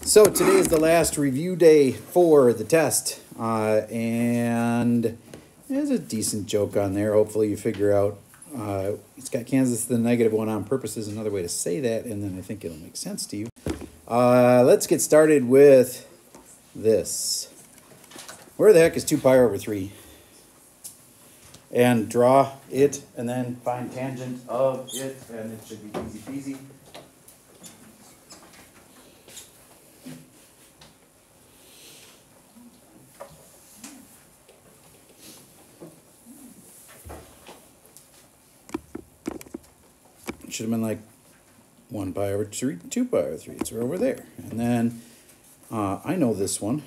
So today is the last review day for the test, and there's a decent joke on there. Hopefully you figure out it's got Kansas the negative one on purpose is another way to say that, and then I think it'll make sense to you. Let's get started with this. Where the heck is 2 pi over 3? And draw it, and then find tangent of it, and it should be easy peasy. Should have been like 1 pi over 3, 2 pi over 3. It's over there. And then I know this one.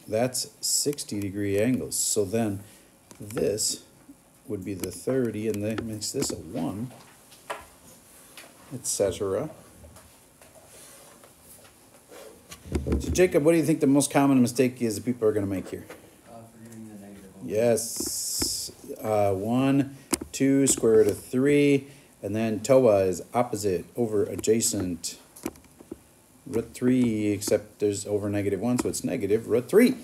That's 60-degree angles. So then this would be the 30, and that makes this a 1, etc. So Jacob, what do you think the most common mistake is that people are going to make here? Forgetting the negative one. Yes. 1, 2, square root of 3. And then TOA is opposite over adjacent root 3, except there's over negative 1, so it's negative root 3.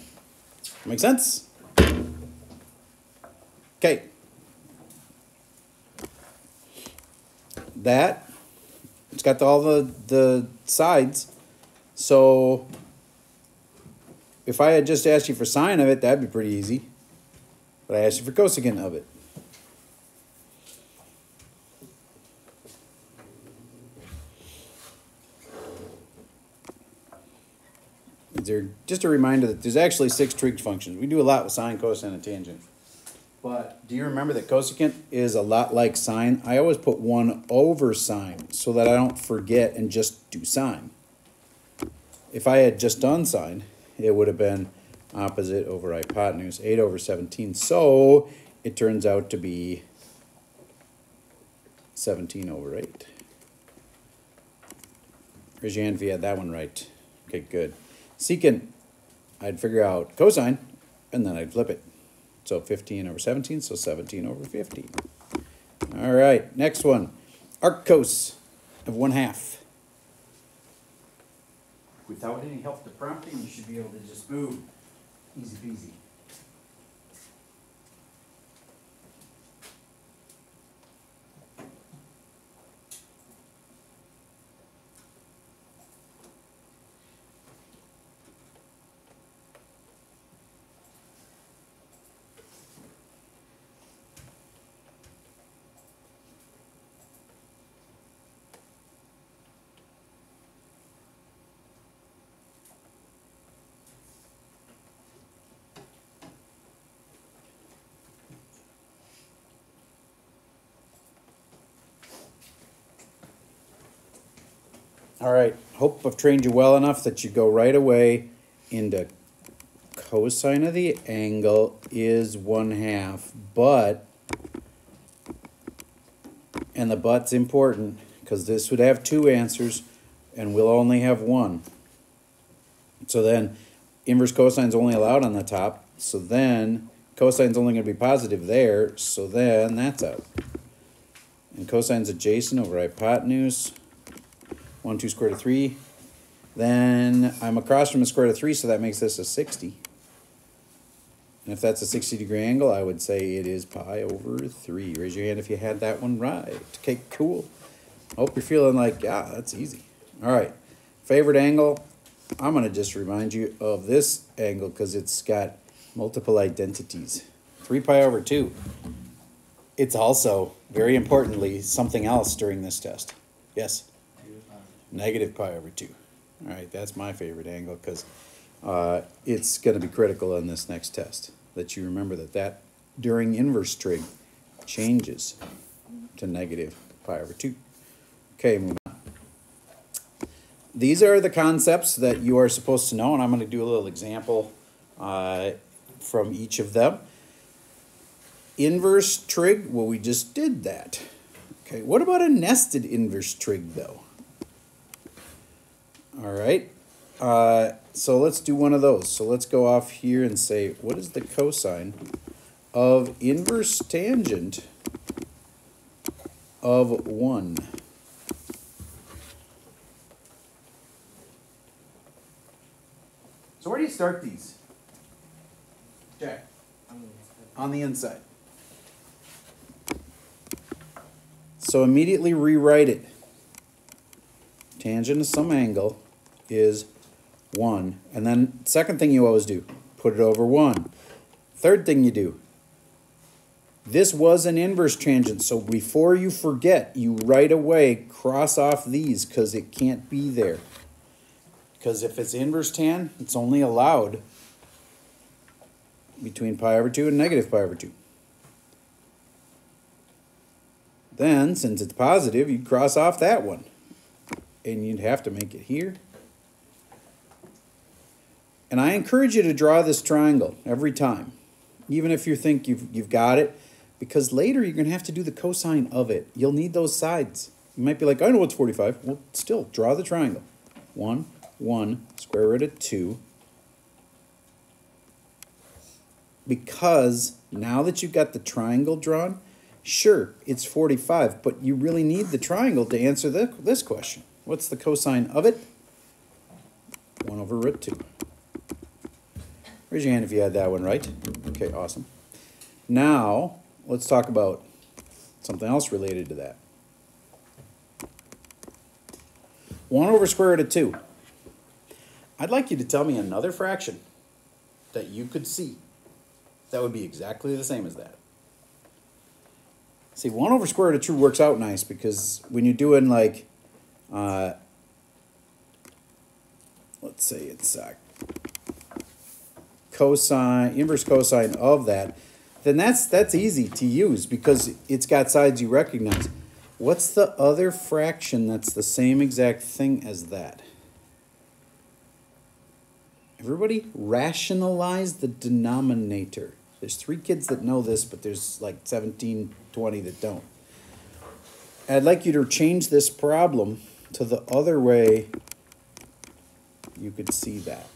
Make sense? Okay. That, it's got all the sides. So if I had just asked you for sine of it, that'd be pretty easy. But I asked you for cosecant of it. Just a reminder that there's actually 6 trig functions. We do a lot with sine, cosine, and tangent. But do you remember that cosecant is a lot like sine? I always put 1 over sine so that I don't forget and just do sine. If I had just done sine, it would have been opposite over hypotenuse, 8 over 17. So it turns out to be 17 over 8. Raise your hand if you had that one right. Okay, good. Secant, I'd figure out cosine, and then I'd flip it. So 15 over 17, so 17 over 15. All right, next one. Arc cos of 1/2. Without any help to prompting, you should be able to just move. Easy peasy. All right, hope I've trained you well enough that you go right away into cosine of the angle is 1/2, but, and the but's important because this would have 2 answers and we'll only have 1. So then inverse cosine's only allowed on the top, so then cosine's only going to be positive there, so then that's out. And cosine's adjacent over hypotenuse. 1, 2 square root of 3. Then I'm across from the square root of 3, so that makes this a 60. And if that's a 60-degree angle, I would say it is pi over 3. Raise your hand if you had that one right. Okay, cool. Hope you're feeling like, yeah, that's easy. All right, favorite angle. I'm going to just remind you of this angle because it's got multiple identities. 3 pi over 2. It's also, very importantly, something else during this test. Yes? Negative pi over 2. All right, that's my favorite angle because it's going to be critical in this next test that you remember that during inverse trig changes to negative pi over 2. Okay, moving on. These are the concepts that you are supposed to know, and I'm going to do a little example from each of them. Inverse trig, well, we just did that. Okay, what about a nested inverse trig, though? All right, so let's do one of those. So let's go off here and say, what is the cosine of inverse tangent of 1? So where do you start these? Jack. On the inside. So immediately rewrite it. Tangent of some angle is 1. And then second thing you always do, put it over 1. Third thing you do, this was an inverse tangent, so before you forget, you right away cross off these because it can't be there. Because if it's inverse tan, it's only allowed between pi over 2 and negative pi over 2. Then, since it's positive, you'd cross off that one. And you'd have to make it here. And I encourage you to draw this triangle every time. Even if you think you've got it. Because later you're going to have to do the cosine of it. You'll need those sides. You might be like, I know what's 45. Well, still, draw the triangle. 1, 1, square root of 2. Because now that you've got the triangle drawn, sure, it's 45, but you really need the triangle to answer this question. What's the cosine of it? 1 over root 2. Raise your hand if you had that one right. Okay, awesome. Now, let's talk about something else related to that. 1 over square root of 2. I'd like you to tell me another fraction that you could see that would be exactly the same as that. See, 1 over square root of 2 works out nice because when you're doing like, let's say it's cosine, inverse cosine of that, then that's easy to use because it's got sides you recognize. What's the other fraction that's the same exact thing as that? Everybody rationalize the denominator. There's 3 kids that know this, but there's like 17, 20 that don't. I'd like you to change this problem to the other way you could see that.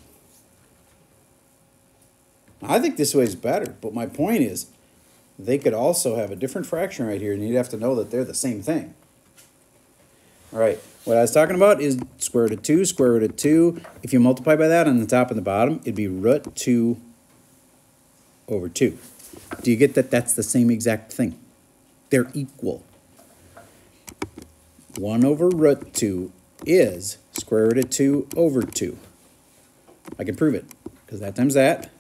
I think this way is better, but my point is they could also have a different fraction right here, and you'd have to know that they're the same thing. All right, what I was talking about is square root of 2, square root of 2. If you multiply by that on the top and the bottom, it'd be root 2 over 2. Do you get that that's the same exact thing? They're equal. 1 over root 2 is square root of 2 over 2. I can prove it, because that times that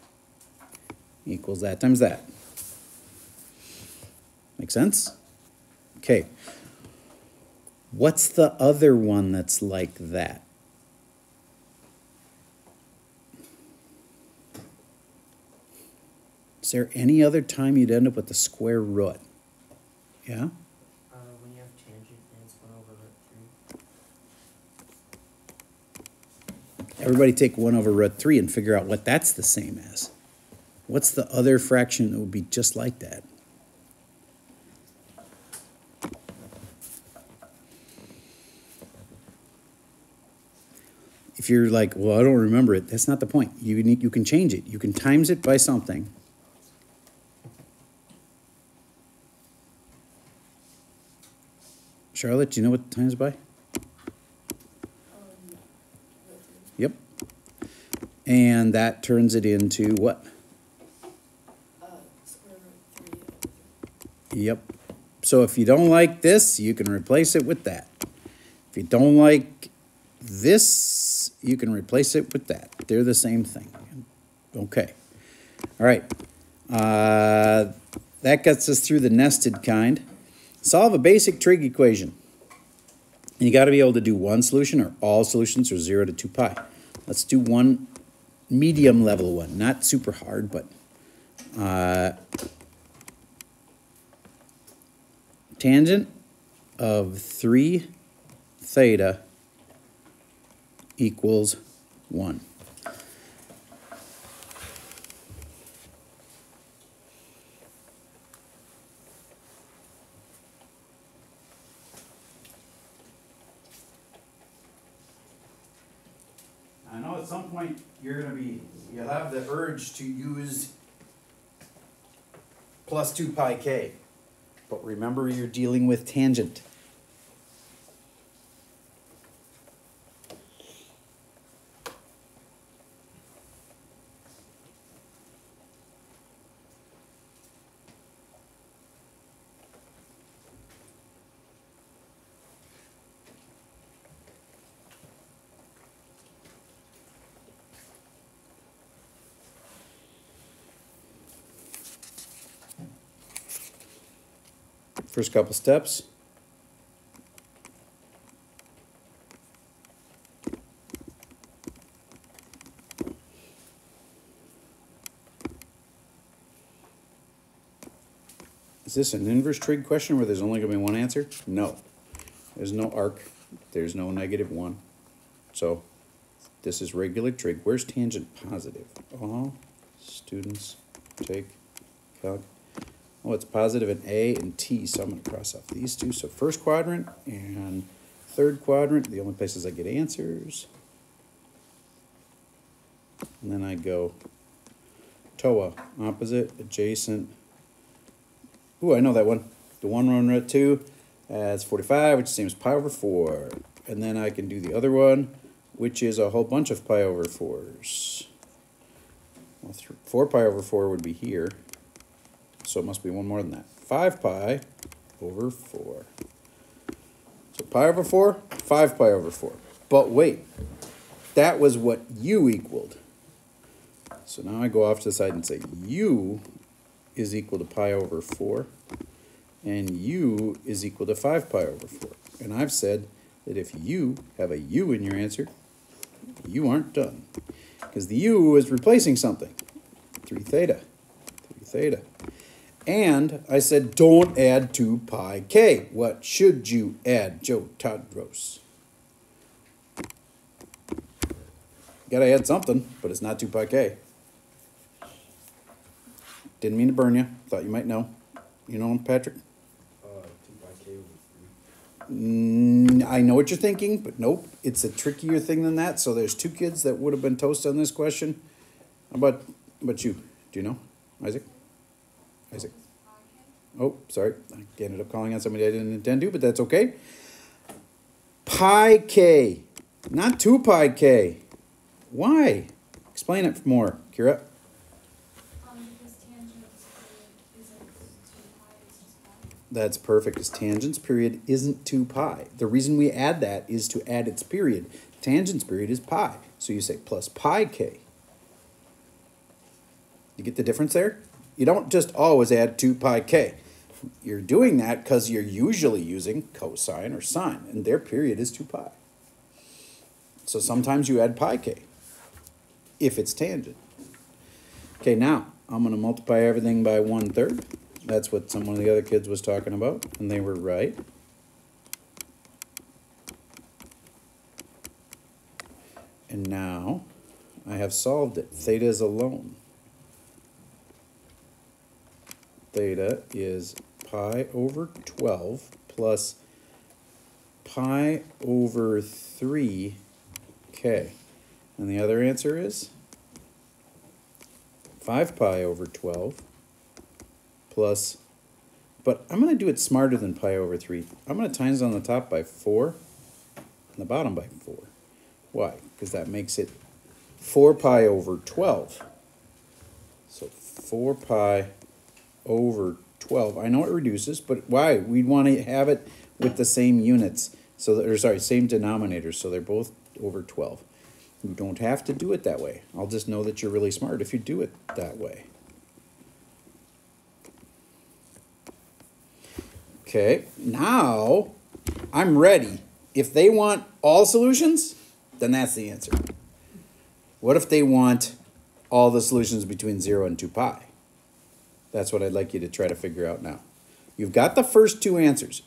equals that times that. Make sense? Okay. What's the other one that's like that? Is there any other time you'd end up with the square root? Yeah? When you have tangent and it's 1 over root 3. Everybody take 1 over root 3 and figure out what that's the same as. What's the other fraction that would be just like that? If you're like, well, I don't remember it, that's not the point. You can change it. You can times it by something. Charlotte, do you know what times by? Yep. And that turns it into what? Square root 3. Yep. So if you don't like this, you can replace it with that. If you don't like this, you can replace it with that. They're the same thing. Okay. All right. That gets us through the nested kind. Solve a basic trig equation. You got to be able to do one solution or all solutions or 0 to 2 pi. Let's do one medium level one, not super hard, but tangent of 3 theta equals 1. I know at some point you'll have the urge to use plus 2 pi k, but remember you're dealing with tangent. First couple steps. Is this an inverse trig question where there's only going to be one answer? No. There's no arc. There's no -1. So this is regular trig. Where's tangent positive? All students take calc. Oh, it's positive in A and T, so I'm going to cross off these two. So first quadrant and third quadrant, the only places I get answers. And then I go TOA, opposite, adjacent. Ooh, I know that one. The 1 root 2, that's 45, which seems pi over 4. And then I can do the other one, which is a whole bunch of pi over 4s. Well, 4 pi over 4 would be here. So it must be one more than that. 5 pi over 4. So pi over 4, 5 pi over 4. But wait, that was what u equaled. So now I go off to the side and say u is equal to pi over 4, and u is equal to 5 pi over 4. And I've said that if you have a u in your answer, you aren't done. Because the u is replacing something. 3 theta. 3 theta. And I said don't add 2 pi k. What should you add, Joe Tadros? Gotta add something, but it's not 2 pi k. Didn't mean to burn you. Thought you might know. You know, Patrick? 2 pi k over 3. I know what you're thinking, but nope. It's a trickier thing than that. So there's 2 kids that would have been toast on this question. How about you? Do you know, Isaac? Isaac. Oh, sorry. I ended up calling on somebody I didn't intend to, but that's okay. Pi k, not 2 pi k. Why? Explain it more, Kira. Because tangents isn't 2 pi, it's just pi. That's perfect, because tangent's period isn't 2 pi. The reason we add that is to add its period. Tangent's period is pi. So you say plus pi k. You get the difference there? You don't just always add 2 pi k. You're doing that because you're usually using cosine or sine, and their period is 2 pi. So sometimes you add pi k, if it's tangent. Okay, now I'm going to multiply everything by 1/3. That's what some of the other kids was talking about, and they were right. And now I have solved it. Theta is alone. Theta is pi over 12 plus pi over 3k. And the other answer is 5 pi over 12 plus, but I'm going to do it smarter than pi over 3. I'm going to times on the top by 4 and the bottom by 4. Why? Because that makes it 4 pi over 12. So 4 pi over 12. I know it reduces, but why? We'd want to have it with the same units. So that, or sorry, same denominators, so they're both over 12. You don't have to do it that way. I'll just know that you're really smart if you do it that way. Okay, now I'm ready. If they want all solutions, then that's the answer. What if they want all the solutions between 0 and 2 pi? That's what I'd like you to try to figure out now. You've got the first 2 answers.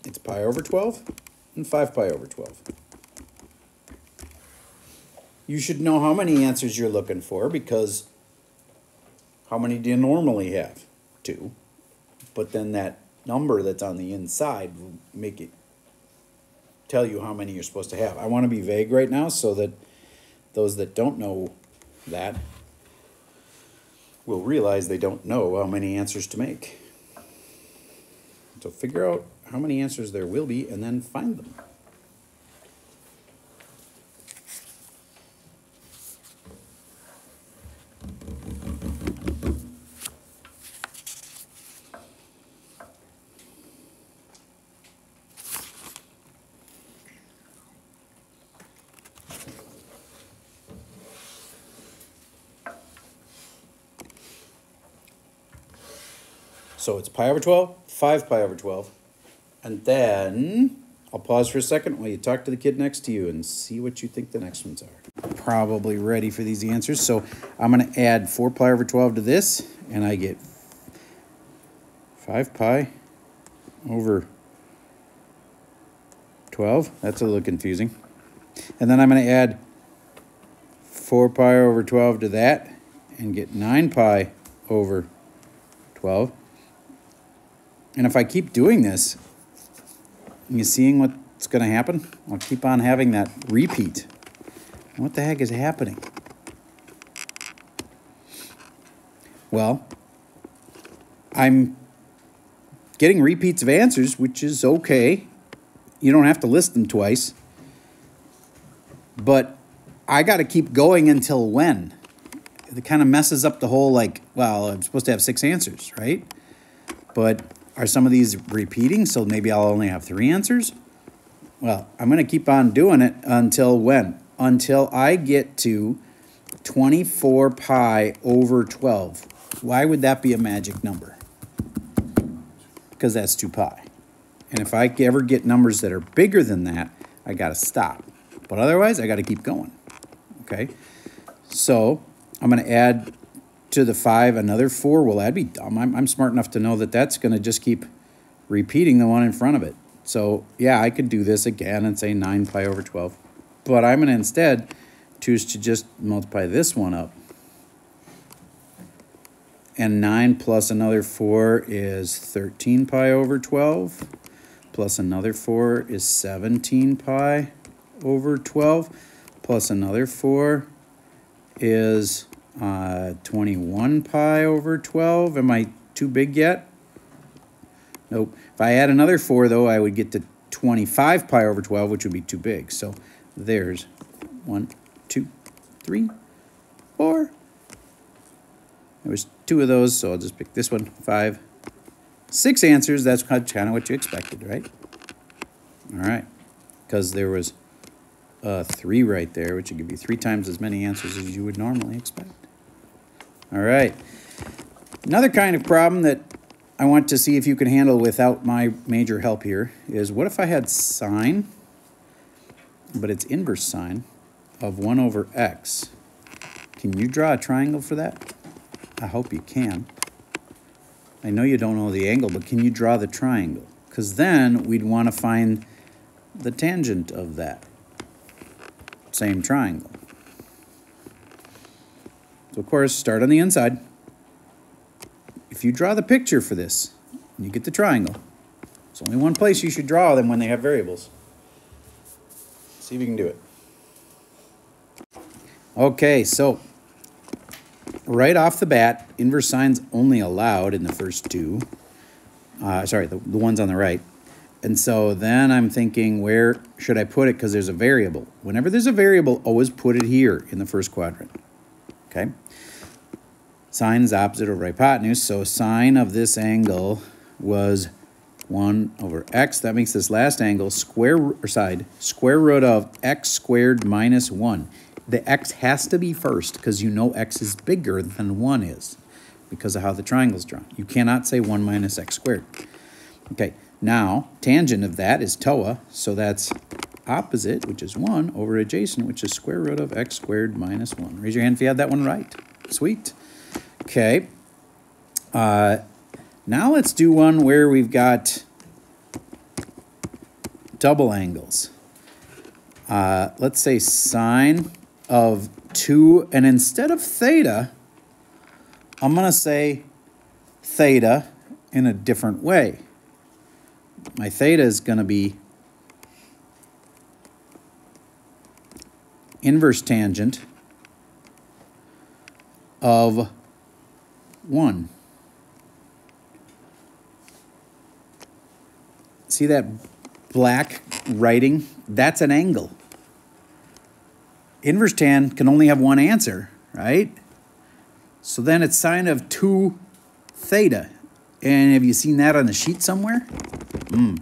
It's pi over 12 and 5 pi over 12. You should know how many answers you're looking for, because how many do you normally have? 2. But then that number that's on the inside will make it tell you how many you're supposed to have. I want to be vague right now so that those that don't know that will realize they don't know how many answers to make. So figure out how many answers there will be and then find them. So it's pi over 12, 5 pi over 12. And then I'll pause for a second while you talk to the kid next to you and see what you think the next ones are. Probably ready for these answers. So I'm going to add 4 pi over 12 to this, and I get 5 pi over 12. That's a little confusing. And then I'm going to add 4 pi over 12 to that and get 9 pi over 12. And if I keep doing this, you seeing what's going to happen? I'll keep on having that repeat. What the heck is happening? Well, I'm getting repeats of answers, which is okay. You don't have to list them twice. But I got to keep going until when? It kind of messes up the whole, like, well, I'm supposed to have 6 answers, right? But are some of these repeating, so maybe I'll only have 3 answers? Well, I'm going to keep on doing it until when? Until I get to 24 pi over 12. Why would that be a magic number? Because that's 2 pi. And if I ever get numbers that are bigger than that, I got to stop. But otherwise, I got to keep going. Okay? So I'm going to add to the 5 another 4. Well, that'd be dumb. I'm smart enough to know that that's going to just keep repeating the one in front of it. So, yeah, I could do this again and say 9 pi over 12. But I'm going to instead choose to just multiply this one up. And 9 plus another 4 is 13 pi over 12. Plus another 4 is 17 pi over 12. Plus another 4 is 21 pi over 12. Am I too big yet? Nope. If I add another 4, though, I would get to 25 pi over 12, which would be too big. So there's 1, 2, 3, 4. There was 2 of those, so I'll just pick this one. 5, 6 answers. That's kind of what you expected, right? All right. Because there was 3 right there, which would give you 3 times as many answers as you would normally expect. All right. Another kind of problem that I want to see if you can handle without my major help here is, what if I had sine, but it's inverse sine, of 1 over x? Can you draw a triangle for that? I hope you can. I know you don't know the angle, but can you draw the triangle? Because then we'd want to find the tangent of that same triangle. So, of course, start on the inside. If you draw the picture for this, you get the triangle. There's only one place you should draw them when they have variables. See if you can do it. Okay, so right off the bat, inverse sine's only allowed in the first 2. Sorry, the ones on the right. And so then I'm thinking, where should I put it? Because there's a variable. Whenever there's a variable, always put it here in the first quadrant. Okay? Sine is opposite over hypotenuse, so sine of this angle was 1 over x. That makes this last angle square root of x squared minus 1. The x has to be first because you know x is bigger than 1 is because of how the triangle's drawn. You cannot say 1 minus x squared. Okay, now tangent of that is TOA, so that's opposite, which is 1, over adjacent, which is square root of x squared minus 1. Raise your hand if you had that one right. Sweet. Okay. Now let's do one where we've got double angles. Let's say sine of 2, and instead of theta, I'm going to say theta in a different way. My theta is going to be inverse tangent of 1. See that black writing? That's an angle. Inverse tan can only have one answer, right? So then it's sine of 2 theta. And have you seen that on the sheet somewhere?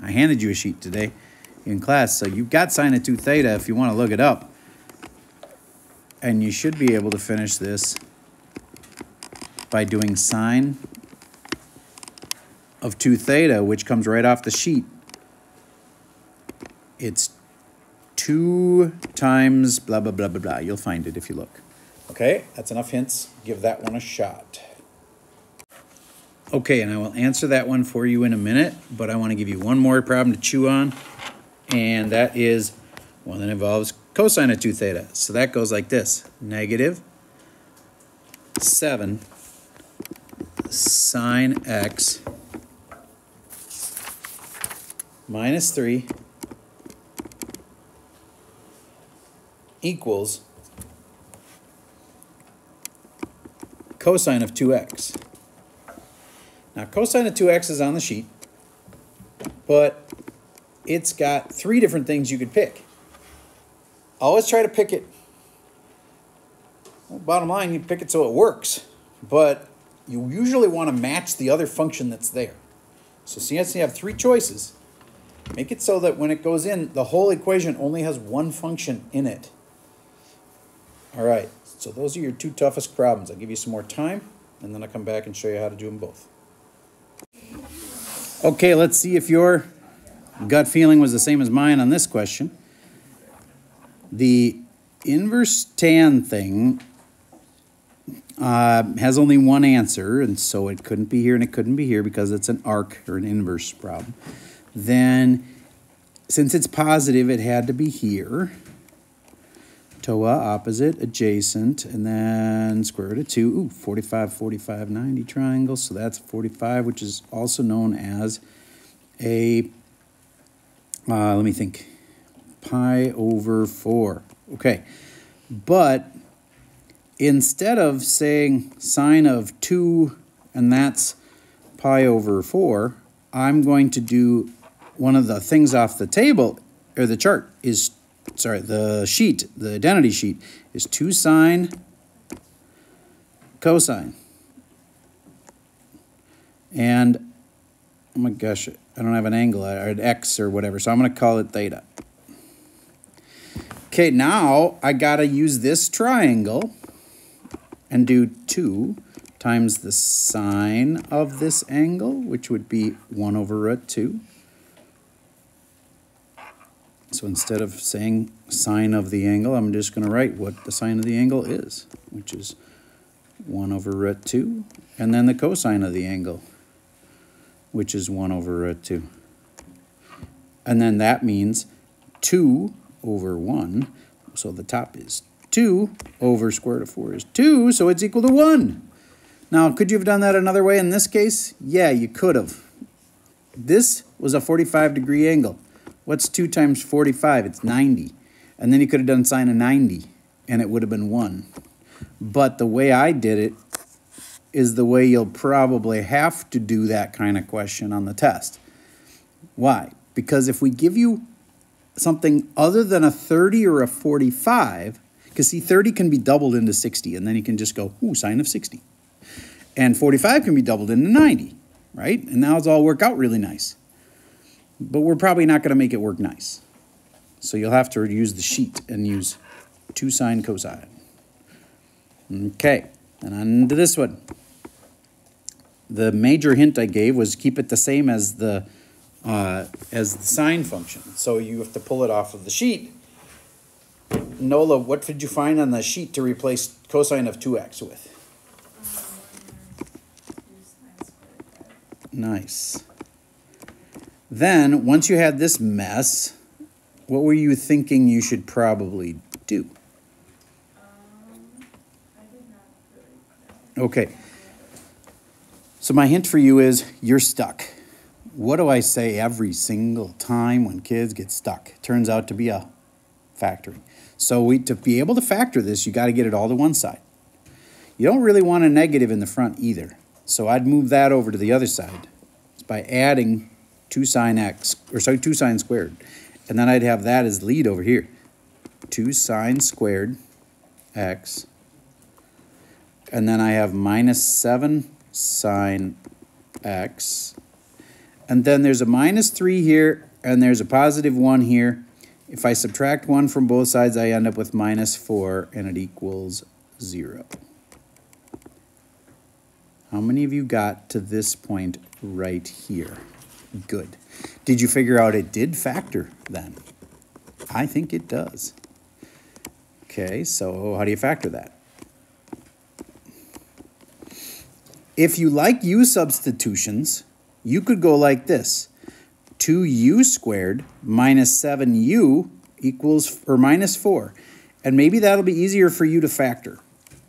I handed you a sheet today in class, so you've got sine of 2 theta if you want to look it up. And you should be able to finish this by doing sine of 2 theta, which comes right off the sheet, it's 2 times blah, blah, blah, blah, blah. You'll find it if you look. Okay, that's enough hints. Give that one a shot. Okay, and I will answer that one for you in a minute, but I want to give you one more problem to chew on, and that is one that involves cosine of 2 theta. So that goes like this. Negative 7 sine x minus 3 equals cosine of 2x. Now, cosine of 2x is on the sheet, but it's got 3 different things you could pick. Always try to pick it. Well, bottom line, you pick it so it works, but you usually want to match the other function that's there. So since you have 3 choices, make it so that when it goes in, the whole equation only has 1 function in it. All right, so those are your 2 toughest problems. I'll give you some more time, and then I'll come back and show you how to do them both. Okay, let's see if your gut feeling was the same as mine on this question. The inverse tan thing has only one answer, and so it couldn't be here and it couldn't be here because it's an arc or an inverse problem. Then, since it's positive, it had to be here. TOA, opposite, adjacent, and then square root of 2. Ooh, 45, 45, 90 triangle. So that's 45, which is also known as a, let me think, pi over 4. Okay, but instead of saying sine of 2, and that's pi over 4, I'm going to do one of the things off the table, or the chart, is, sorry, the sheet, the identity sheet, is 2 sine cosine. And, oh my gosh, I don't have an angle, or an x or whatever, so I'm going to call it theta. Okay, now I got to use this triangle and do 2 times the sine of this angle, which would be 1 over root 2. So instead of saying sine of the angle, I'm just going to write what the sine of the angle is, which is 1 over root 2, and then the cosine of the angle, which is 1 over root 2. And then that means 2 over 1, so the top is 2 over square root of 4 is 2, so it's equal to 1. Now, could you have done that another way in this case? Yeah, you could have. This was a 45-degree angle. What's 2 times 45? It's 90. And then you could have done sine of 90, and it would have been 1. But the way I did it is the way you'll probably have to do that kind of question on the test. Why? Because if we give you something other than a 30 or a 45, because see, 30 can be doubled into 60, and then you can just go, ooh, sine of 60. And 45 can be doubled into 90, right? And now it's all work out really nice. But we're probably not going to make it work nice. So you'll have to use the sheet and use 2 sine cosine. Okay, and on to this one. The major hint I gave was keep it the same as the sine function. So you have to pull it off of the sheet. Nola, what did you find on the sheet to replace cosine of 2x with? Nice. Then, once you had this mess, what were you thinking you should probably do? Okay. So my hint for you is you're stuck. What do I say every single time when kids get stuck? It turns out to be a factoring. So to be able to factor this, you got to get it all to one side. You don't really want a negative in the front either. So I'd move that over to the other side. It's by adding 2 sine x, or sorry, 2 sine squared. And then I'd have that as lead over here. 2 sine squared x. And then I have minus 7 sine x. And then there's a minus 3 here, and there's a positive 1 here. If I subtract 1 from both sides, I end up with minus 4, and it equals 0. How many of you got to this point right here. Good. Did you figure out it did factor then? I think it does. Okay, so how do you factor that? If you like u substitutions, you could go like this. 2u squared minus 7u equals, or minus 4. And maybe that'll be easier for you to factor.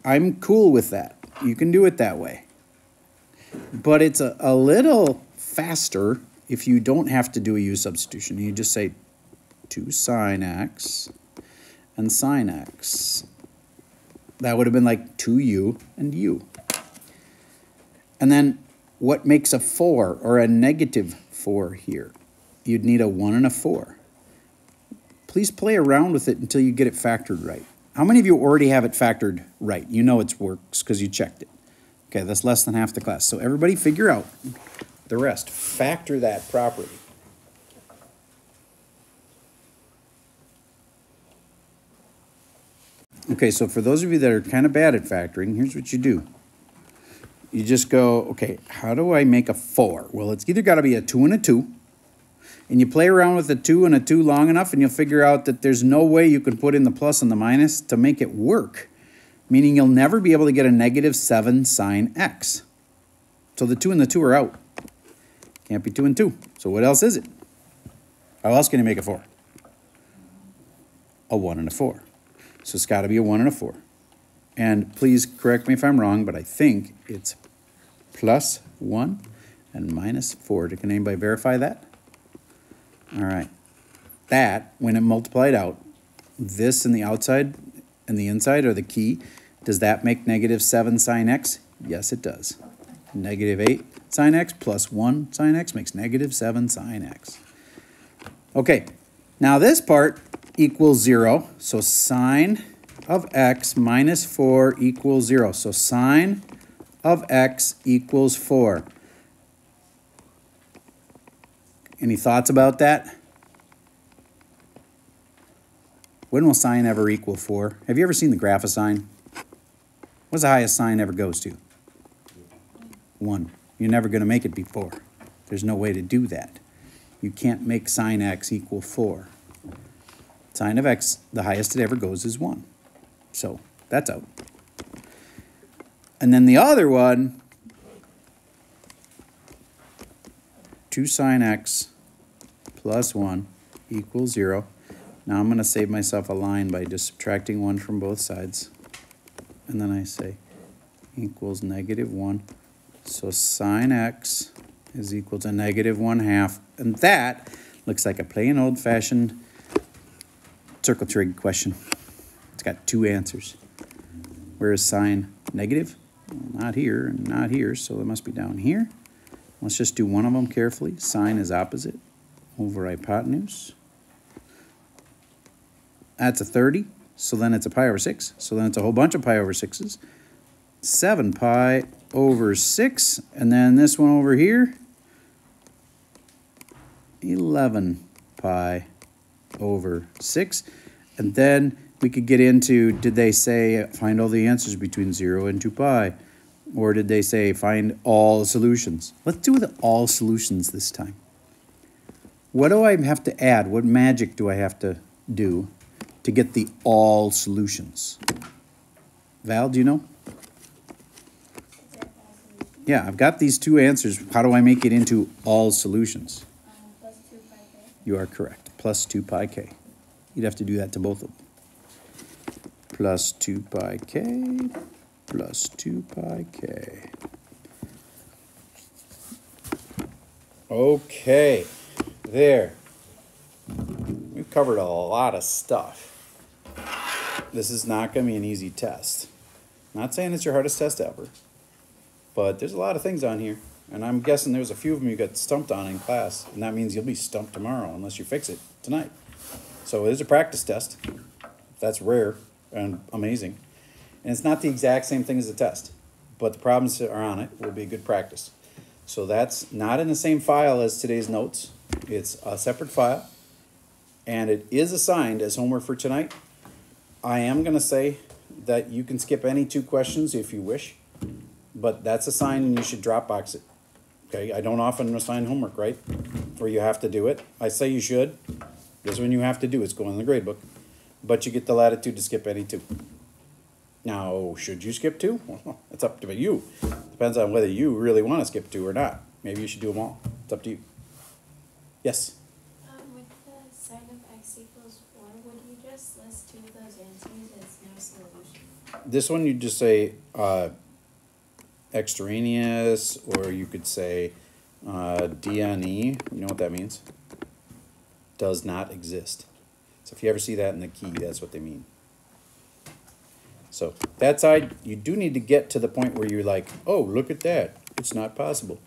I'm cool with that. You can do it that way. But it's a little faster if you don't have to do a u substitution. You just say 2 sine x and sine x. That would have been like 2u and u. And then what makes a 4 or a negative 4 here? You'd need a 1 and a 4. Please play around with it until you get it factored right. How many of you already have it factored right? You know it works because you checked it. Okay, that's less than half the class. So everybody figure out the rest. Factor that properly. Okay, so for those of you that are kind of bad at factoring, here's what you do. You just go, okay, how do I make a 4? Well, it's either got to be a 2 and a 2, and you play around with a 2 and a 2 long enough, and you'll figure out that there's no way you can put in the plus and the minus to make it work, meaning you'll never be able to get a negative 7 sine x. So the 2 and the 2 are out. Can't be 2 and 2. So what else is it? How else can you make a 4? A 1 and a 4. So it's got to be a 1 and a 4. And please correct me if I'm wrong, but I think it's plus 1 and minus 4. Can anybody verify that? All right. That, when it multiplied out, this and the outside and the inside are the key. Does that make negative 7 sine x? Yes, it does. Negative 8 sine x plus 1 sine x makes negative 7 sine x. Okay, now this part equals 0, so sine of x minus 4 equals 0. So sine of x equals 4. Any thoughts about that? When will sine ever equal 4? Have you ever seen the graph of sine? What's the highest sine ever goes to? 1. You're never going to make it be 4. There's no way to do that. You can't make sine x equal 4. Sine of x, the highest it ever goes is 1. So that's out. And then the other one, 2 sine x plus 1 equals 0. Now I'm going to save myself a line by just subtracting 1 from both sides. And then I say equals negative 1. So sine x is equal to negative 1/2. And that looks like a plain old-fashioned circle trig question. It's got 2 answers. Where is sine negative? Well, not here and not here, so it must be down here. Let's just do one of them carefully. Sine is opposite over hypotenuse. That's a 30, so then it's a pi over 6. So then it's a whole bunch of pi over 6s. 7 pi over 6, and then this one over here, 11 pi over 6. And then we could get into, did they say find all the answers between 0 and 2 pi? Or did they say find all solutions? Let's do the all solutions this time. What do I have to add? What magic do I have to do to get the all solutions? Val, do you know? Yeah, I've got these 2 answers. How do I make it into all solutions? Plus 2 pi k. You are correct. Plus 2 pi k. You'd have to do that to both of them. Plus 2 pi k, plus 2 pi k. Okay, there. We've covered a lot of stuff. This is not going to be an easy test. Not saying it's your hardest test ever, but there's a lot of things on here, and I'm guessing there's a few of them you got stumped on in class, and that means you'll be stumped tomorrow unless you fix it tonight. So it is a practice test. That's rare and amazing. And it's not the exact same thing as the test, but the problems that are on it will be a good practice. So that's not in the same file as today's notes. It's a separate file, and it is assigned as homework for tonight. I am going to say that you can skip any 2 questions if you wish, but that's assigned and you should Dropbox it. Okay, I don't often assign homework, right? Or you have to do it. I say you should. This one you have to do. It's going in the grade book. But you get the latitude to skip any two. Now, should you skip two? Well, it's up to you. Depends on whether you really want to skip two or not. Maybe you should do them all. It's up to you. Yes? With the sine of x equals 4, would you just list two of those answers as no solution? This one you just say extraneous, or you could say DNE. You know what that means? Does not exist. So if you ever see that in the key, that's what they mean. So that side, you do need to get to the point where you're like, oh, look at that. It's not possible.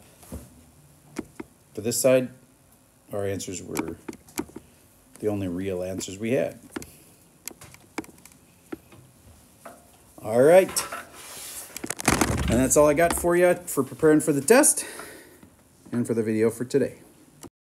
For this side, our answers were the only real answers we had. All right. And that's all I got for you for preparing for the test and for the video for today.